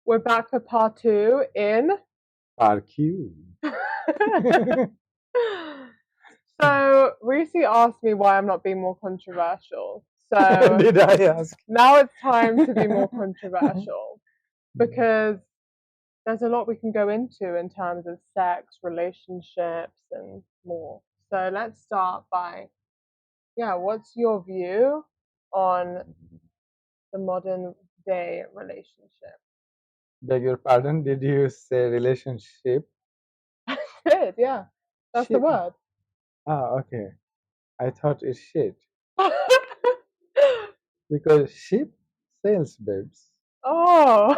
We're back for part 2 in. RQ. So, Risi asked me why I'm not being more controversial. So, Did I ask? now it's time to be more controversial because there's a lot we can go into in terms of sex, relationships, and more. So, let's start by, what's your view on the modern day relationship? Beg your pardon, did you say relationship? Good, yeah, that's the Shit. word. Ah, okay. I thought it's shit. Because ship sails, babes. Oh,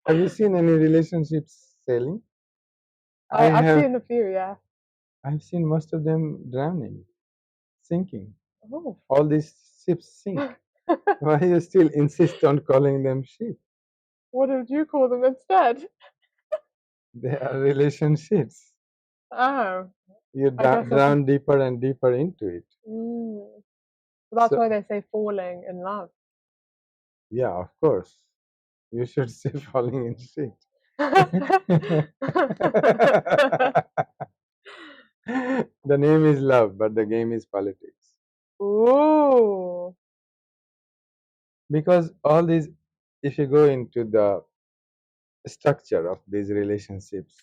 Have you seen any relationships sailing? I've seen a few, yeah. I've seen most of them drowning, sinking. Oh. All these ships sink. Why you still insist on calling them ship? What did you call them instead? They are relationships. Oh, You I guess that's drown deeper and deeper into it. mm. That's So, why they say falling in love. yeah, of course. You should say falling in shit. The name is love, but the game is politics. Ooh. Because all these, if you go into the structure of these relationships,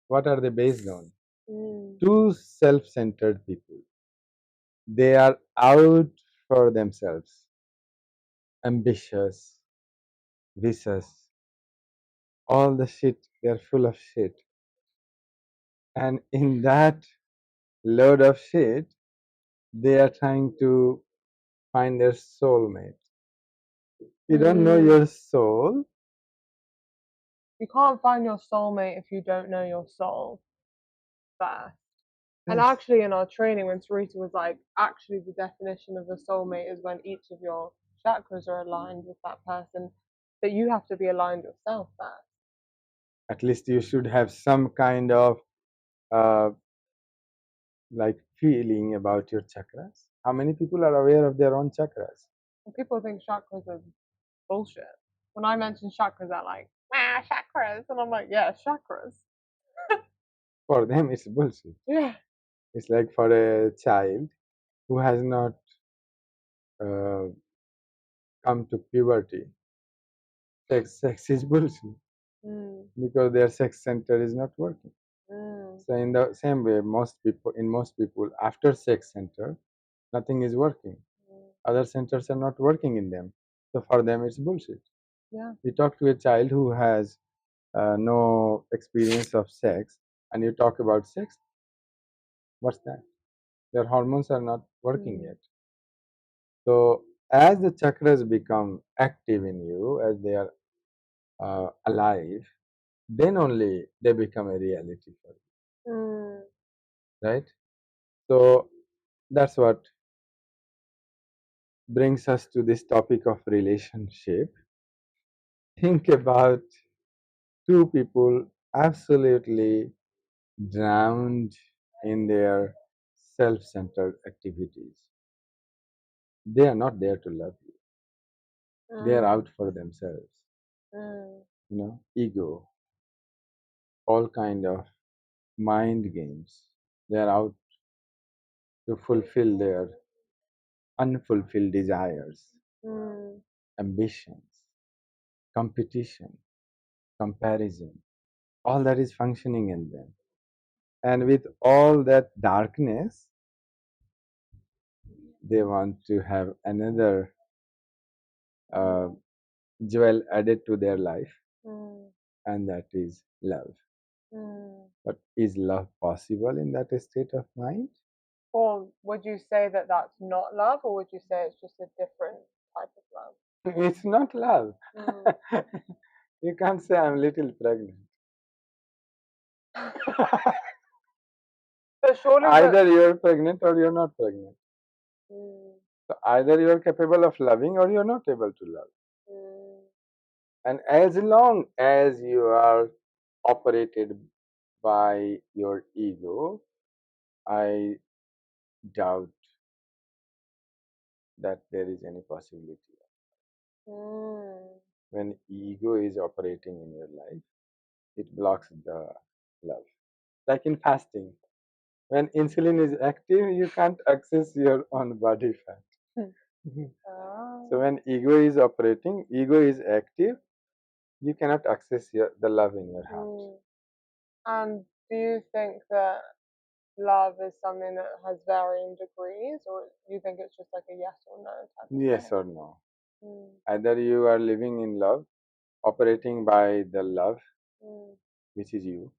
what are they based on? Mm. Two self centered people. They are out for themselves, ambitious, vicious, all the shit, they're full of shit. And in that load of shit, they are trying to find their soulmate. You don't know your soul. You can't find your soulmate if you don't know your soul first. And Yes. actually, in our training, when Sarita was like, actually, the definition of a soulmate is when each of your chakras are aligned with that person, but you have to be aligned yourself first. At least you should have some kind of uh, like feeling about your chakras. How many people are aware of their own chakras? And people think chakras are bullshit. When I mention chakras, they're like, chakras. And I'm like, yeah, chakras. For them, it's bullshit. Yeah. It's like for a child who has not uh, come to puberty. Sex is bullshit because their sex center is not working. So in the same way, most people, after sex center, nothing is working. Other centers are not working in them. So for them, it's bullshit. Yeah. You talk to a child who has no experience of sex, and you talk about sex. What's that? Their hormones are not working yet. So as the chakras become active in you, as they are alive, then only they become a reality for you, right? So that's what brings us to this topic of relationship. Think about two people absolutely drowned in their self-centered activities. They are not there to love you. They are out for themselves. Ego, all kind of mind games. They are out to fulfill their unfulfilled desires, ambitions, competition, comparison. All that is functioning in them. And with all that darkness, they want to have another uh, jewel added to their life, and that is love. But is love possible in that state of mind? Or would you say that that's not love, or would you say it's just a different type of love? It's not love. You can't say I'm little pregnant. But surely Either you're pregnant or you're not pregnant. Mm. So either you're capable of loving or you're not able to love. And as long as you are operated by your ego, I doubt that there is any possibility. when ego is operating in your life, it blocks the love. Like in fasting, when insulin is active, you can't access your own body fat. So when ego is operating, ego is active, you cannot access the love in your heart. And do you think that love is something that has varying degrees, or you think it's just like a yes or no type of Yes thing? or no. Either you are living in love, operating by the love, which is you,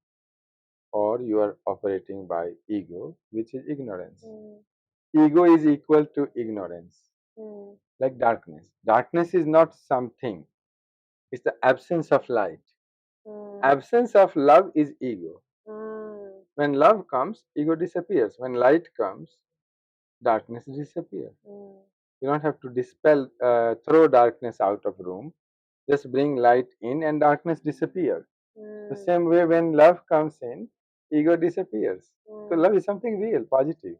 or you are operating by ego, which is ignorance. Ego is equal to ignorance, like darkness. Darkness is not something, it's the absence of light. Absence of love is ego. When love comes, ego disappears. When light comes, darkness disappears. You don't have to dispel, throw darkness out of room. Just bring light in and darkness disappears. The same way when love comes in, ego disappears. So love is something real, positive.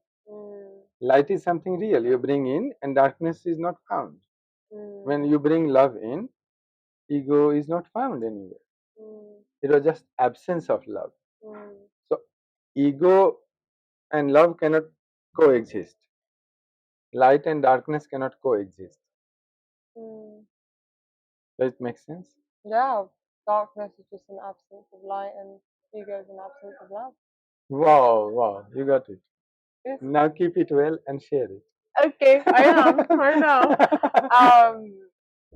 Light is something real. You bring in and darkness is not found. When you bring love in, ego is not found anywhere. It was just absence of love. So ego and love cannot coexist. Light and darkness cannot coexist. Does it make sense? Yeah, darkness is just an absence of light, and ego is an absence of love. Wow, you got it. Yes. Now keep it well and share it. Okay, I am. I know.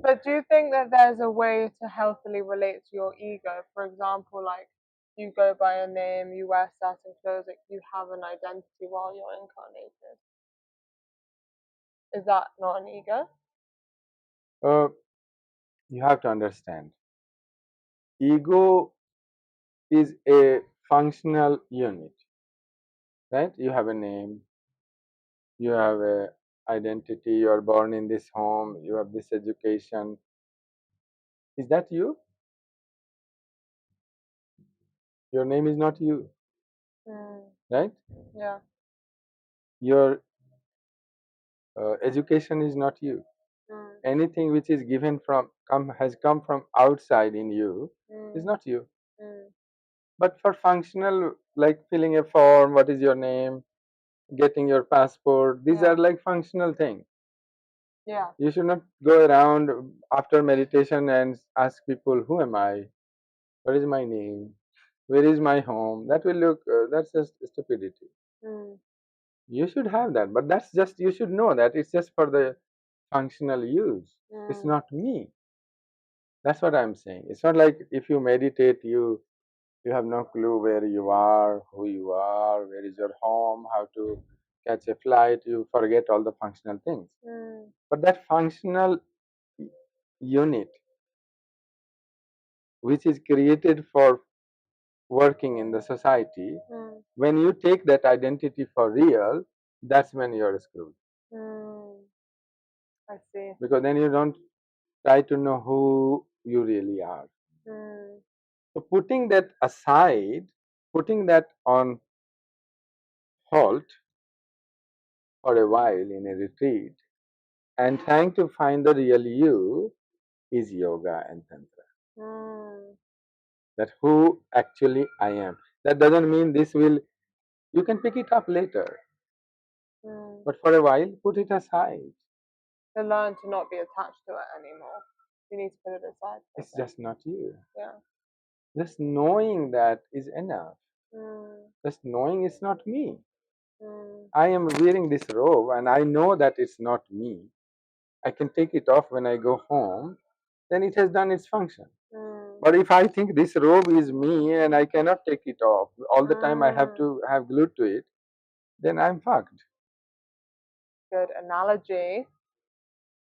But do you think that there's a way to healthily relate to your ego? For example, like you go by a name, you wear certain clothes, like you have an identity while you're incarnated. Is that not an ego? You have to understand. Ego is a functional unit, right? You have a name, you have a identity, you are born in this home, you have this education. Is that you? Your name is not you, right? Yeah. Your education is not you. Anything which is given has come from outside in you is not you. But for functional, like filling a form, what is your name, getting your passport, these are like functional things. Yeah. You should not go around after meditation and ask people, who am I? What is my name? Where is my home? That will look, that's just stupidity. You should have that, but that's just, you should know that it's just for the functional use. It's not me. That's what I'm saying. It's not like if you meditate, you have no clue where you are, who you are, where is your home, how to catch a flight. You forget all the functional things. But that functional unit, which is created for working in the society, when you take that identity for real, that's when you're screwed. I see. Because then you don't try to know who you really are. So putting that aside, putting that on halt for a while in a retreat, and trying to find the real you is yoga and tantra. That who actually I am. That doesn't mean this will, you can pick it up later. But for a while, put it aside. To learn to not be attached to it anymore. You need to put it aside. It's just not you. Yeah. Just knowing that is enough. Just knowing it's not me. I am wearing this robe and I know that it's not me. I can take it off when I go home, then it has done its function. But if I think this robe is me and I cannot take it off, all the time I have to have glued to it, then I'm fucked. Good analogy.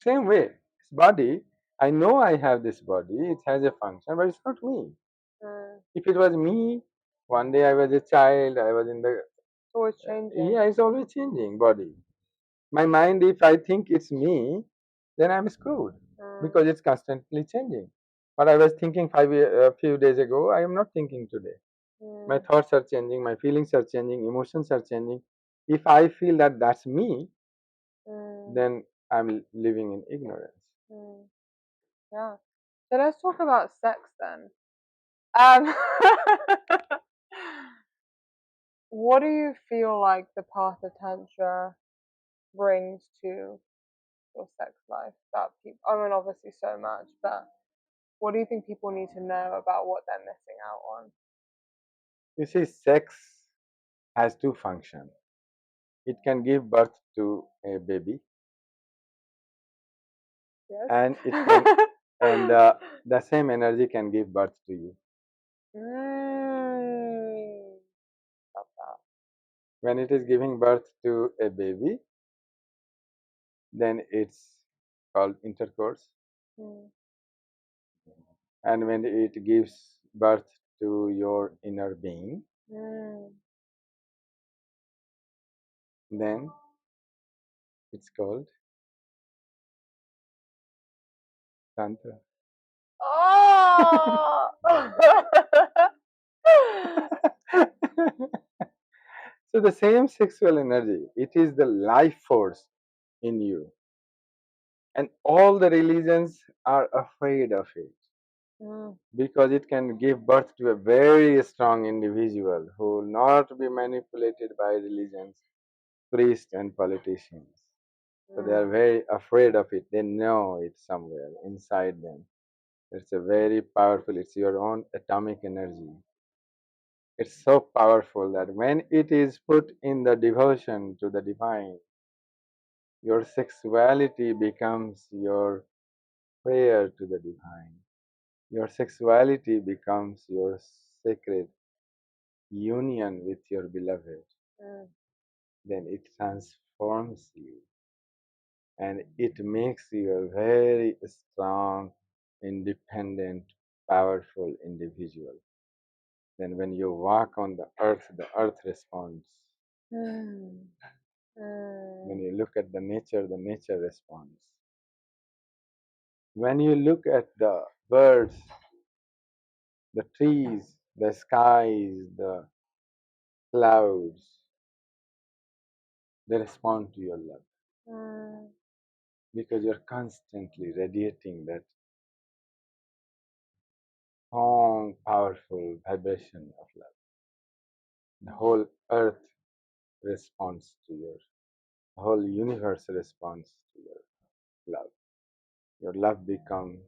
Same way, this body, I know I have this body, it has a function, but it's not me. If it was me, one day I was a child, I was in the. It's always changing. Yeah, it's always changing body. My mind, if I think it's me, then I'm screwed because it's constantly changing. What I was thinking a few days ago, I am not thinking today. My thoughts are changing, my feelings are changing, emotions are changing. If I feel that that's me, then I'm living in ignorance. Yeah. So let's talk about sex then. Um, what do you feel like the path of Tantra brings to your sex life? That people, I mean, obviously so much, but what do you think people need to know about what they're missing out on? You see, sex has two functions. It can give birth to a baby, Yes. and it can, and the same energy can give birth to you. Love that. When it is giving birth to a baby, then it's called intercourse. Mm. And when it gives birth to your inner being, Mm. then it's called Tantra. Oh! So the same sexual energy, it is the life force in you. And all the religions are afraid of it Mm. because it can give birth to a very strong individual who will not be manipulated by religions, priests, and politicians. So they are very afraid of it. They know it somewhere inside them. It's a very powerful, it's your own atomic energy. It's so powerful that when it is put in the devotion to the divine, your sexuality becomes your prayer to the divine. Your sexuality becomes your sacred union with your beloved. Mm. Then it transforms you and it makes you a very strong, independent, powerful individual. Then when you walk on the earth responds. Mm. When Mm. you look at the nature responds. When you look at the birds, the trees, the skies, the clouds, they respond to your love Mm. because you're constantly radiating that strong, powerful vibration of love. The whole earth responds to the whole universe responds to your love. Your love becomes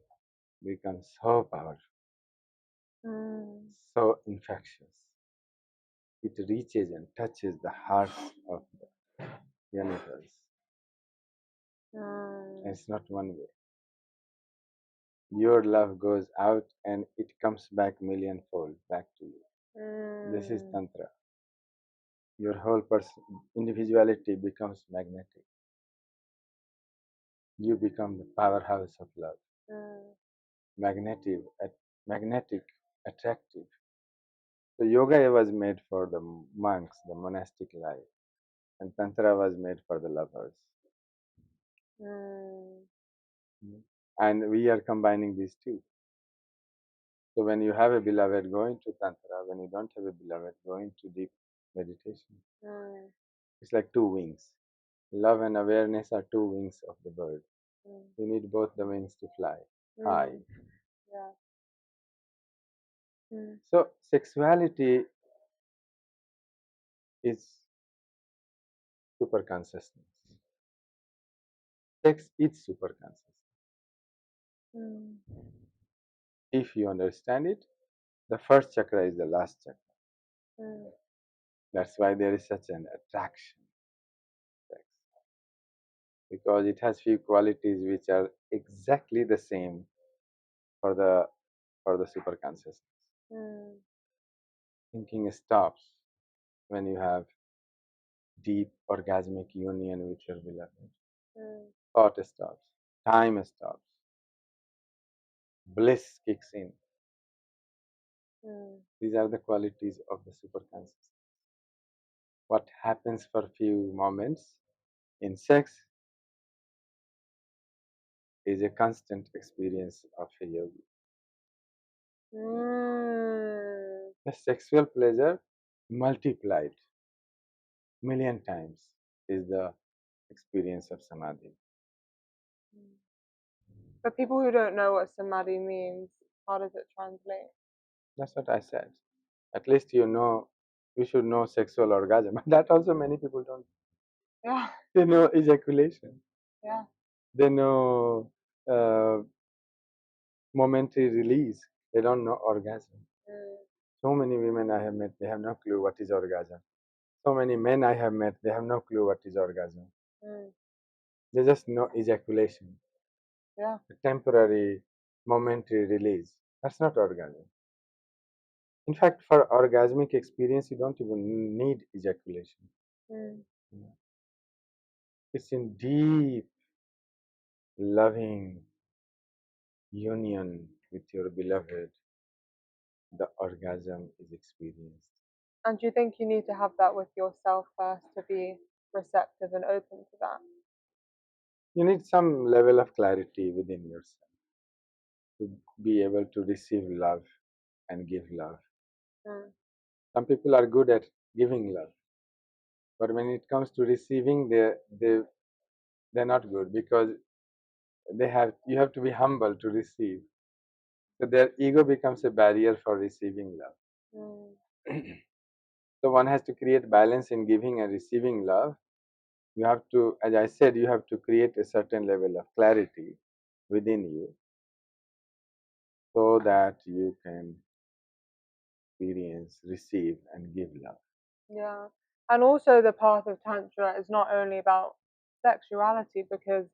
so powerful, Mm. so infectious. It reaches and touches the heart of the universe. Mm. And it's not one way. Your love goes out and it comes back millionfold back to you. This is Mm. Tantra. Your whole individuality becomes magnetic. You become the powerhouse of love. Mm. Magnetic, magnetic, attractive. So yoga was made for the monks, the monastic life, and Tantra was made for the lovers. Mm. And we are combining these two. So when you have a beloved, go into Tantra. When you don't have a beloved, go into deep meditation. Mm. It's like two wings. Love and awareness are two wings of the bird. Mm. You need both the wings to fly high. Mm. Yeah. Mm. So sexuality is super consciousness. Sex is super consciousness. Mm. If you understand it, the first chakra is the last chakra. Mm. That's why there is such an attraction to sex. Because it has few qualities which are exactly the same for the super consciousness. Mm. Thinking stops when you have deep orgasmic union with your beloved. Mm. Thought stops. Time stops. Bliss kicks in. Mm. These are the qualities of the superconscious. What happens for few moments in sex is a constant experience of a yogi. Mm. The sexual pleasure multiplied million times is the experience of samadhi. But people who don't know what samadhi means, how does it translate? That's what I said. At least you should know sexual orgasm. That also many people don't. Yeah, They know ejaculation. yeah. They know uh, momentary release. They don't know orgasm. Mm, So many women I have met, they have no clue what is orgasm. So many men I have met, they have no clue what is orgasm. mm, They just know ejaculation, yeah. a temporary, momentary release. That's not orgasm. In fact, for orgasmic experience, you don't even need ejaculation. Mm, It's in deep, loving union with your beloved, the orgasm is experienced. and do you think you need to have that with yourself first to be receptive and open to that? You need some level of clarity within yourself to be able to receive love and give love. Mm, Some people are good at giving love, but when it comes to receiving, they're not good because you have to be humble to receive. So their ego becomes a barrier for receiving love. mm, So one has to create balance in giving and receiving love. You have to, as I said, you have to create a certain level of clarity within you so that you can experience, receive, and give love. yeah. And also, the path of Tantra is not only about sexuality, because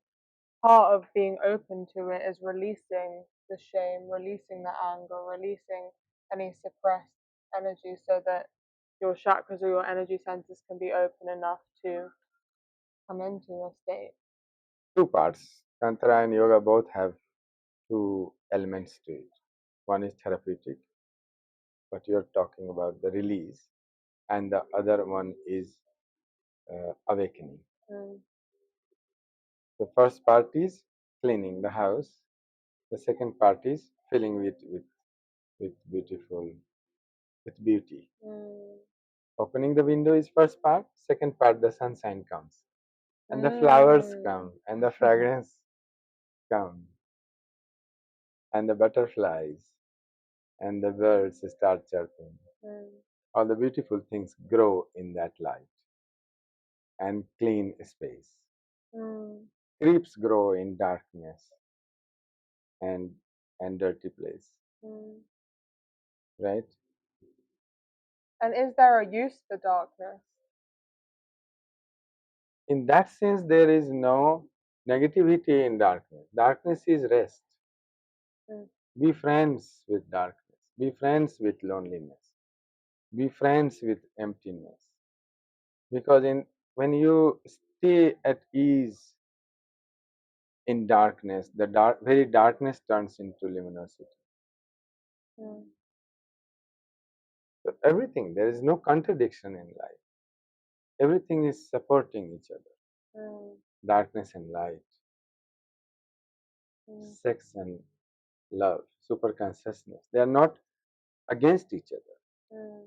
part of being open to it is releasing the shame, releasing the anger, releasing any suppressed energy so that your chakras or your energy centers can be open enough to come into a state. Two parts. Tantra and yoga both have two elements to it. One is therapeutic, what you're talking about, the release, and the other one is awakening. Mm, The first part is cleaning the house. The second part is filling with beautiful with beauty. mm, Opening the window is first part. Second part, the sunshine comes, and the flowers mm. come, and the fragrance come, and the butterflies and the birds start chirping. Mm, All the beautiful things grow in that light and clean space. mm, Creeps grow in darkness and dirty place, mm. right? And is there a use for darkness? In that sense, there is no negativity in darkness. Darkness is rest. Mm, Be friends with darkness. Be friends with loneliness. Be friends with emptiness. Because when you stay at ease in darkness, the very darkness turns into luminosity. mm, So everything, there is no contradiction in life. Everything is supporting each other. mm, Darkness and light, mm, sex and love, super consciousness. They are not against each other. mm,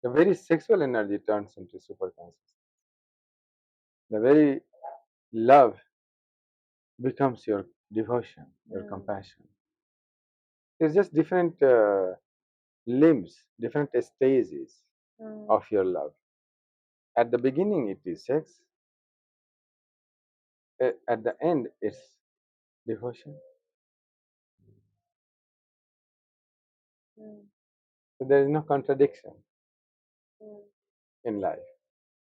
The very sexual energy turns into super consciousness. The very love becomes your devotion, your mm, compassion. There's just different limbs, different stages mm, of your love. At the beginning, it is sex. At the end, it's devotion. mm, So there is no contradiction mm. in life.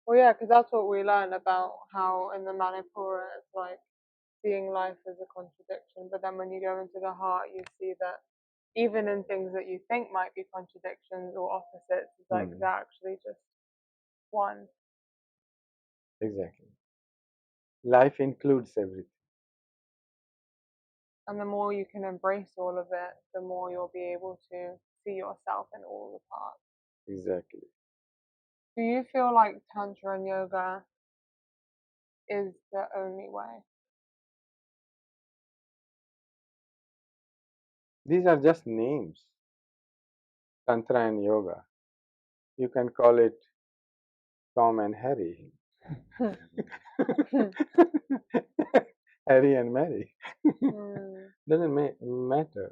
Well, yeah, because that's what we learn about how in the Manipura it's like seeing life as a contradiction, but then when you go into the heart, you see that even in things that you think might be contradictions or opposites, it's like Hmm, they're actually just one. exactly. Life includes everything. And the more you can embrace all of it, the more you'll be able to see yourself in all the parts. Exactly. Do you feel like Tantra and Yoga is the only way? These are just names. Tantra and yoga. You can call it Tom and Harry. Harry and Mary. Mm. Doesn't matter.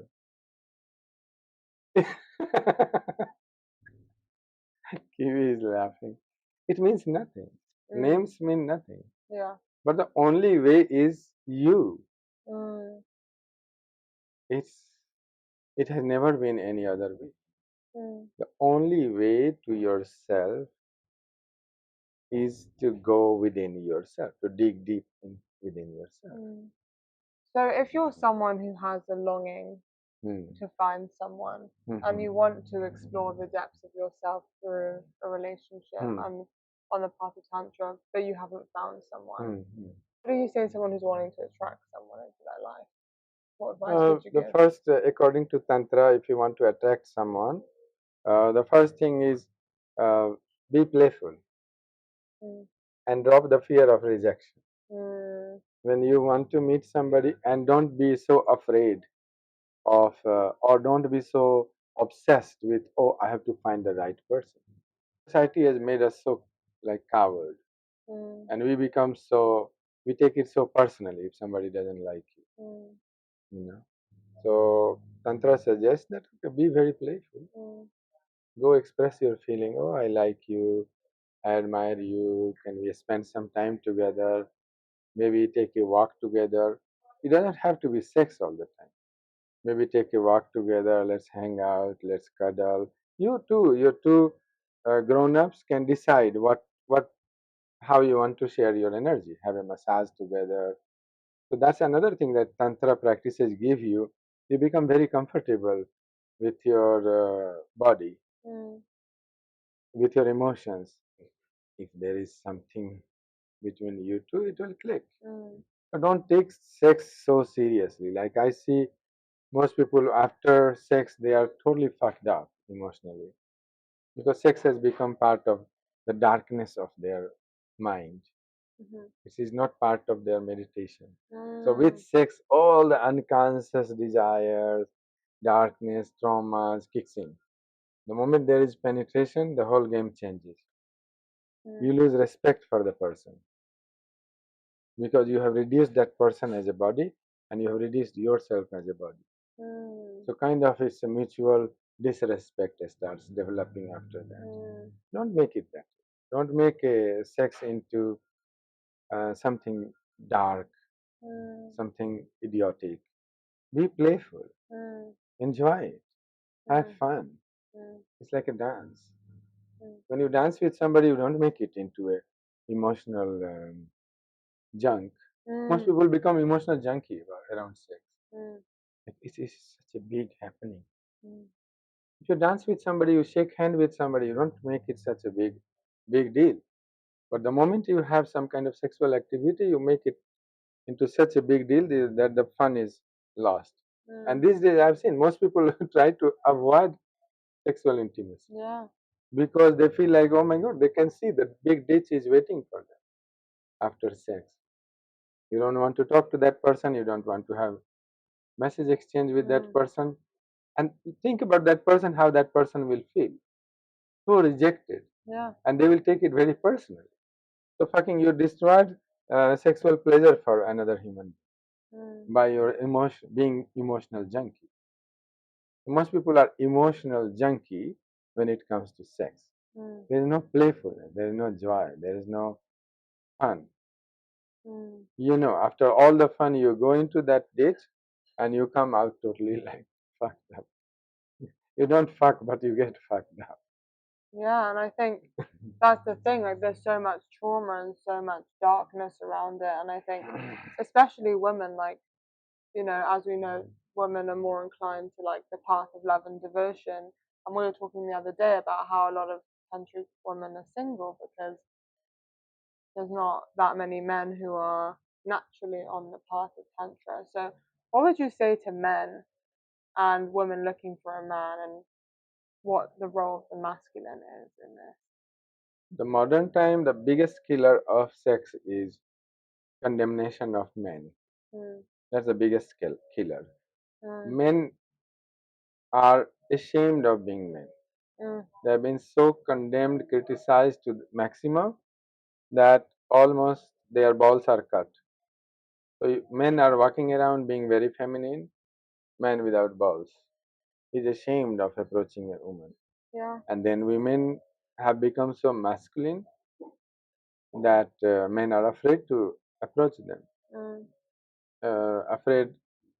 Kiwi is laughing. It means nothing. Names mean nothing. Yeah. But the only way is you. Mm. It's it has never been any other way. Mm. The only way to yourself is to go within yourself, to dig deep within yourself. Mm. So if you're someone who has a longing Hmm. to find someone and Mhm. you want to explore the depths of yourself through a relationship and on the path of Tantra, but you haven't found someone, what do you say to someone who's wanting to attract someone into their life? What advice would you The give? first, according to Tantra, if you want to attract someone, the first thing is uh, be playful Mm. and drop the fear of rejection. Mm. When you want to meet somebody, and don't be so afraid of, or don't be so obsessed with, oh, I have to find the right person. Society has made us so like coward, Mm. and we take it so personally if somebody doesn't like you. Mm. You know. So Tantra suggests that okay, be very playful. Mm. Go express your feeling. Oh, I like you. I admire you. Can we spend some time together? Maybe take a walk together. It doesn't have to be sex all the time. Maybe take a walk together. Let's hang out. Let's cuddle. Your two grown-ups can decide what how you want to share your energy. Have a massage together. So that's another thing that Tantra practices give you. You become very comfortable with your body, Mm. with your emotions. If there is something between you two, it will click. Mm. But don't take sex so seriously. Like I see most people after sex, they are totally fucked up emotionally because sex has become part of the darkness of their mind. Mhm. It is not part of their meditation. So with Mm. sex, all the unconscious desires, darkness, traumas kicks in. The moment there is penetration, the whole game changes. You Mm. lose respect for the person because you have reduced that person as a body and you have reduced yourself as a body. Mm. So kind of it's a mutual disrespect starts developing after that. Mm. Don't make it that. Don't make a sex into something dark, Mm. something idiotic. Be playful. Mm. Enjoy it. Have Mm. fun. Mm. It's like a dance. Mm. When you dance with somebody, you don't make it into a emotional junk. Most Mm. people become emotional junkie around sex. Mm. It is such a big happening. Mm. If you dance with somebody, you shake hand with somebody, you don't make it such a big deal. But the moment you have some kind of sexual activity, you make it into such a big deal that the fun is lost. And Mm. these days, I've seen most people try to avoid sexual intimacy Yeah. because they feel like, oh my God, they can see the big ditch is waiting for them after sex. You don't want to talk to that person, you don't want to have message exchange with that Mm. person. And think about that person, how that person will feel. So rejected. Yeah. And they will take it very personally. So fucking you destroyed sexual pleasure for another human Mm. by your being emotional junkie. Most people are emotional junkie when it comes to sex. Mm. There is no playfulness, there is no joy, there is no fun. Mm. After all the fun, you go into that date and you come out totally like fucked up. You don't fuck, but you get fucked up. Yeah, and I think that's the thing. Like, there's so much trauma and so much darkness around it, and I think, especially women, like, as we know, women are more inclined to like the path of love and devotion. And we were talking the other day about how a lot of countries women are single because there's not that many men who are naturally on the path of tantra. So, what would you say to men and women looking for a man, and what the role of the masculine is in this? The modern time, the biggest killer of sex is condemnation of men. Mm. That's the biggest killer. Mm. Men are ashamed of being men. Mm. They have been so condemned, criticized to the maximum that almost their balls are cut. So men are walking around being very feminine, man without balls. He's ashamed of approaching a woman. Yeah. And then women have become so masculine that men are afraid to approach them, afraid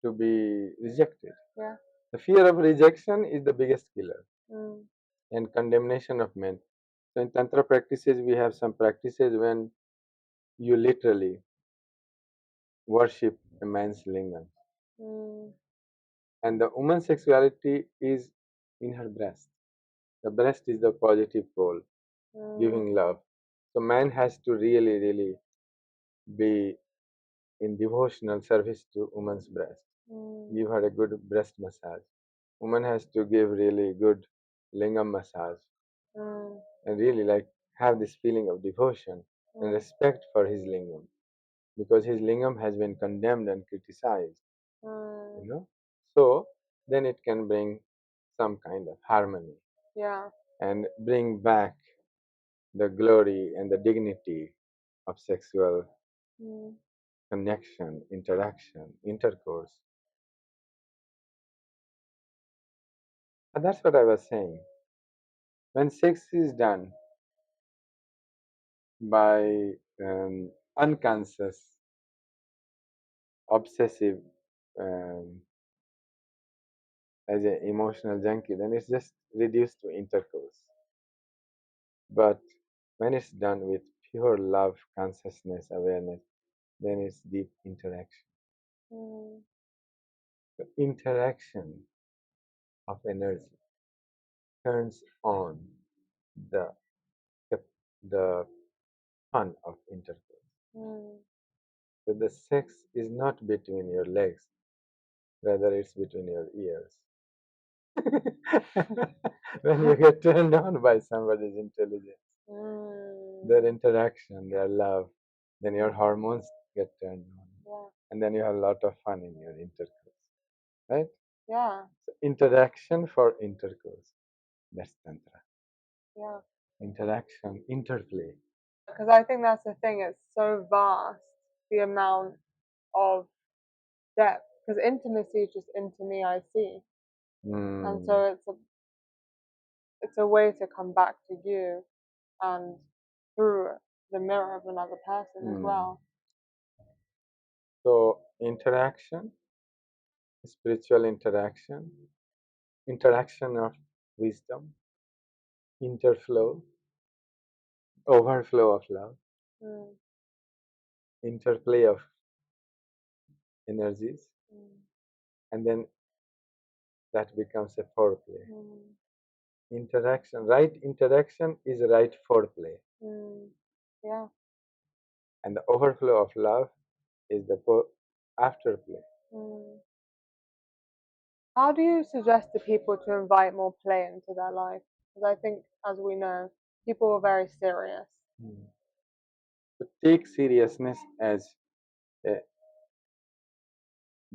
to be rejected. Yeah. The fear of rejection is the biggest killer Mm. and condemnation of men. So in Tantra practices, we have some practices when you literally worship a man's lingam. Mm. And the woman's sexuality is in her breast. The breast is the positive pole, giving love. So man has to really, really be in devotional service to woman's breast. Give her a good breast massage. Woman has to give really good lingam massage and really like have this feeling of devotion and respect for his lingam because his lingam has been condemned and criticized, you know. So then it can bring some kind of harmony. Yeah. And bring back the glory and the dignity of sexual connection, interaction, intercourse. And that's what I was saying. When sex is done by unconscious, obsessive, um, as an emotional junkie, then it's just reduced to intercourse. But when it's done with pure love, consciousness, awareness, then it's deep interaction. The interaction of energy turns on the the, the fun of intercourse. So the sex is not between your legs, rather it's between your ears. When you get turned on by somebody's intelligence, their interaction, their love, then your hormones get turned on. Yeah. And then you have a lot of fun in your intercourse. Right? Yeah. So interaction for intercourse. That's Tantra. Yeah. Interaction, interplay. Because I think that's the thing, it's so vast, the amount of depth. Because intimacy is just into me, I see. And so it's a way to come back to you and through the mirror of another person as well. So interaction, spiritual interaction, interaction of wisdom, interflow, overflow of love, interplay of energies, and then that becomes a foreplay. Interaction, right interaction is right foreplay. Yeah. And the overflow of love is the afterplay. How do you suggest to people to invite more play into their life? Because I think, as we know, people are very serious. So take seriousness as a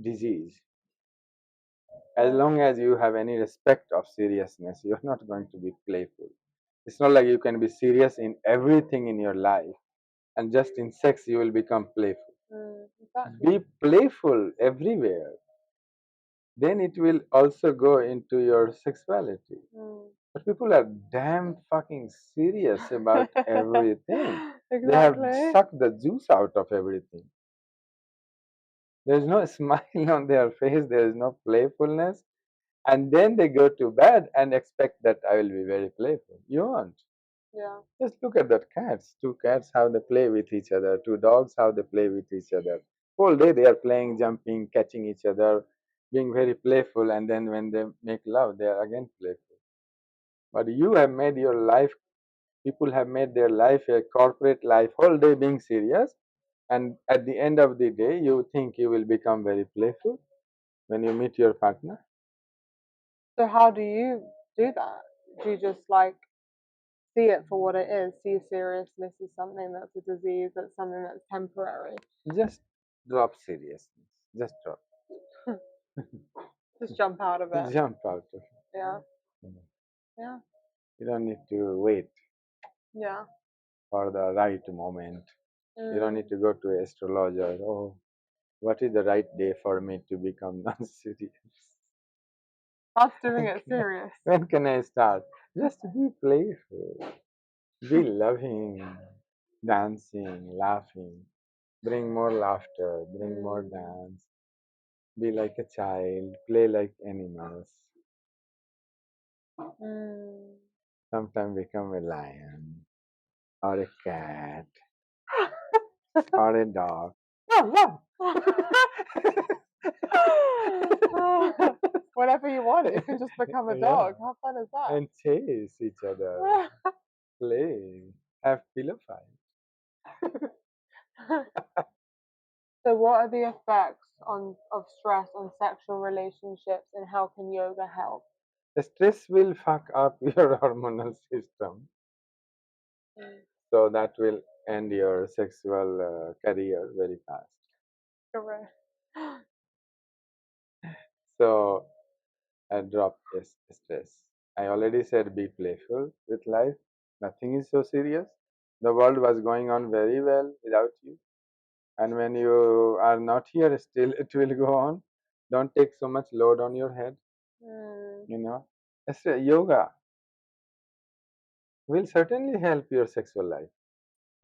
disease. As long as you have any respect of seriousness, you're not going to be playful. It's not like you can be serious in everything in your life and just in sex you will become playful. Exactly. Be playful everywhere. Then it will also go into your sexuality. But people are damn fucking serious about everything. Exactly. They have sucked the juice out of everything. There's no smile on their face, there is no playfulness. And then they go to bed and expect that I will be very playful. You won't. Yeah. Just look at that cats. Two cats, how they play with each other. Two dogs, how they play with each other. Whole day they are playing, jumping, catching each other, being very playful. And then when they make love, they are again playful. But you have made your life, people have made their life a corporate life, whole day being serious. And at the end of the day, you think you will become very playful when you meet your partner. So how do you do that? Do you just like see it for what it is? See seriousness as something that's a disease, that's something that's temporary. Just drop seriousness. Just drop. Just jump out of it. Jump out of it. Yeah. Yeah. You don't need to wait Yeah. for the right moment. You don't need to go to an astrologer. Oh, what is the right day for me to become non-serious? Us doing it serious. When can I start? Just be playful, be loving, dancing, laughing. Bring more laughter, bring more dance. Be like a child, play like animals. Sometimes become a lion, or a cat, or a dog. Whatever you want, you can just become a dog. How fun is that? And chase each other, play, have pillow fight. So, what are the effects of stress on sexual relationships, and how can yoga help? The stress will fuck up your hormonal system, so that will end your sexual career very fast. Correct. So drop stress. I already said be playful with life. Nothing is so serious. The world was going on very well without you. And when you are not here, still it will go on. Don't take so much load on your head. You know, yoga will certainly help your sexual life.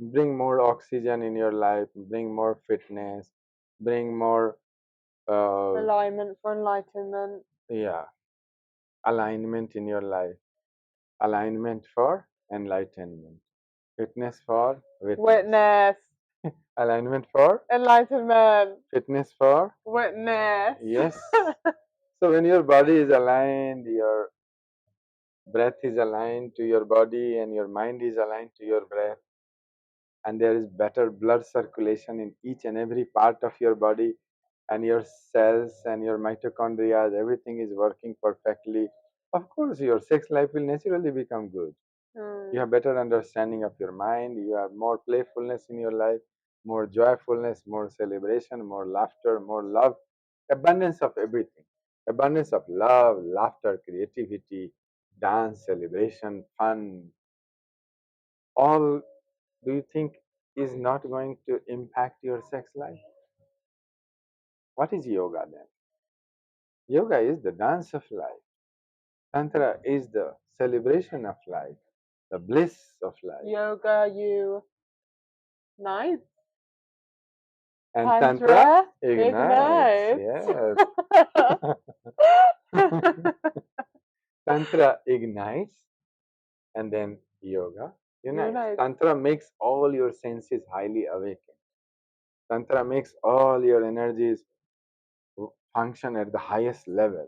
Bring more oxygen in your life. Bring more fitness. Bring more alignment for enlightenment. Yeah, alignment in your life. Alignment for enlightenment. Fitness for Witness. Alignment for Enlightenment. Fitness for Witness. Yes. So when your body is aligned, your breath is aligned to your body, and your mind is aligned to your breath, and there is better blood circulation in each and every part of your body, and your cells and your mitochondria, everything is working perfectly. Of course, your sex life will naturally become good. You have better understanding of your mind, you have more playfulness in your life, more joyfulness, more celebration, more laughter, more love, abundance of everything. Abundance of love, laughter, creativity, dance, celebration, fun. All, do you think, is not going to impact your sex life? What is yoga then? Yoga is the dance of life. Tantra is the celebration of life, the bliss of life. Yoga, you nice. And Tantra ignites. ignites. Yes. Tantra ignites, and then yoga unites. Tantra makes all your senses highly awakened. Tantra makes all your energies function at the highest level,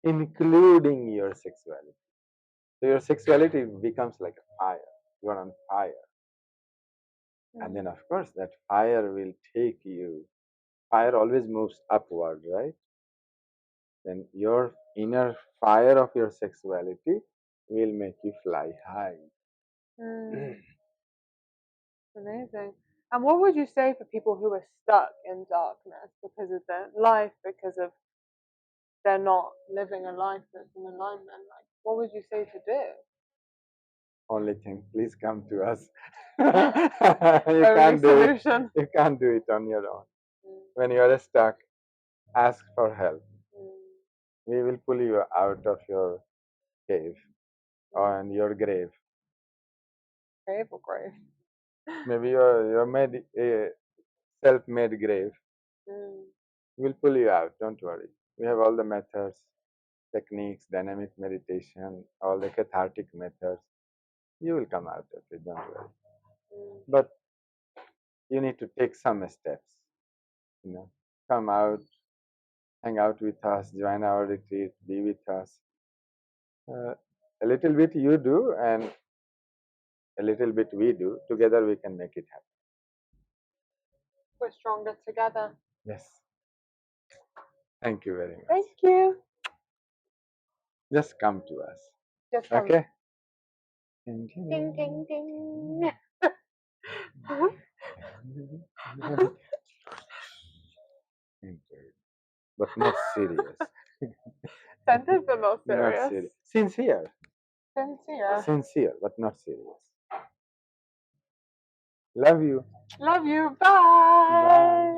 including your sexuality. So your sexuality becomes like a fire. You are on fire. And then, of course, that fire will take you. Fire always moves upward, right? Then your inner fire of your sexuality will make you fly high. Amazing. And what would you say for people who are stuck in darkness because of their life, because of they're not living a life that's in alignment? Like, what would you say to do? Only thing, please come to us. Only solution. You can't do it on your own. When you are stuck, ask for help. We will pull you out of your cave or your grave. Cave or grave? Maybe your made self-made grave. We'll pull you out. Don't worry. We have all the methods, techniques, dynamic meditation, all the cathartic methods. You will come out of it. Don't worry. But you need to take some steps. Come out, hang out with us, join our retreat, be with us. A little bit you do, and a little bit we do. Together we can make it happen. We're stronger together. Yes. Thank you very much. Thank you. Just come to us. Just come. Okay? Ding, ding, ding. But not serious. Sentence but not serious. Not serious. Sincere. Sincere. Sincere, but not serious. Love you. Love you. Bye. Bye.